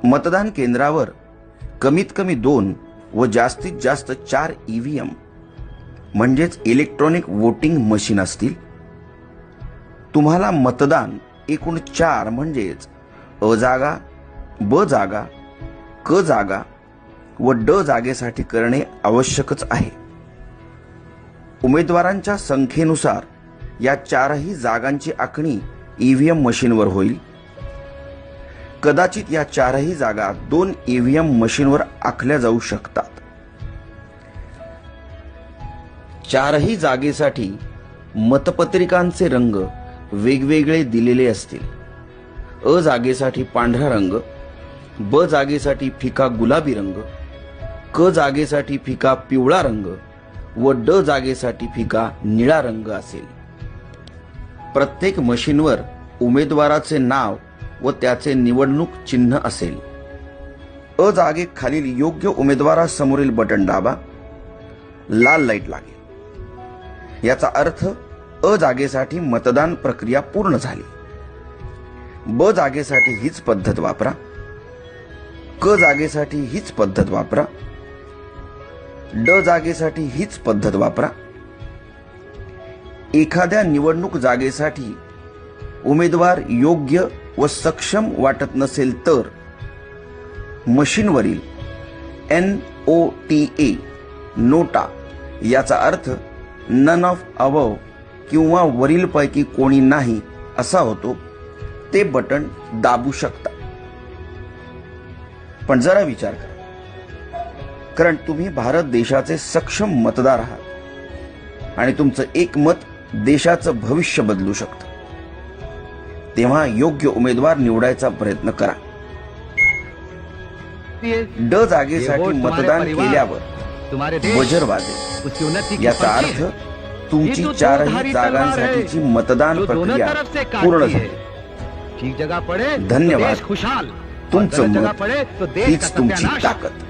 मतदान केंद्रावर कमीत कमी 2 व जास्तीत जास्त 4 ईव्हीएम म्हणजेच इलेक्ट्रॉनिक वोटिंग मशीन असतील। तुम्हाला मतदान एकूण 4 म्हणजेच अ जागा, ब जागा, क जागा व ड जागेसाठी करणे आवश्यकच आहे। उमेदवारांच्या संख्येनुसार या 4ही जागांची आखणी ईव्हीएम मशीनवर होईल। कदाचित या 4ही जागा 2 ईव्हीएम मशीनवर आखल्या जाऊ शकतात। 4ही जागेसाठी मतपत्रिकांचे रंग वेगवेगळे दिलेले असतील। अ जागेसाठी पांढरा रंग, ब जागेसाठी फिका गुलाबी रंग, क जागेसाठी फिका पिवळा रंग व ड जागेसाठी फिका निळा रंग असेल। प्रत्येक मशीनवर उमेदवाराचे नाव व त्याचे निवडणूक चिन्ह असेल। अ जागेखालील योग्य उमेदवारासमोरील बटन दाबा, लाल लाईट लागेल। याचा अर्थ अ जागेसाठी मतदान प्रक्रिया पूर्ण झाली। ब जागेसाठी हीच पद्धत वापरा, क जागेसाठी हीच पद्धत वापरा, ड जागेसाठी हीच पद्धत वापरा। एखाद्या निवडणूक जागेसाठी उमेदवार योग्य व सक्षम वाटत नसेल तर मशीनवरील NOTA नोटा याचा अर्थ नन ऑफ अबव किंवा वरीलपैकी कोणी नाही असा होतो, ते बटन दाबू शकता। पण जरा विचार करा, कारण तुम्ही भारत देशाचे सक्षम मतदार आहात आणि तुमचं एक मत देशाचं भविष्य बदलू शकतं। तेव्हा योग्य उमेदवार निवडायचा प्रयत्न करा। ड जागेसाठी मतदान केल्यावर बजर वाजेल। याचा अर्थ तुमची 4ही जागांसाठीची मतदान प्रक्रिया पूर्ण झाली। धन्यवाद। तुमचं मत हीच तुमची ताकद।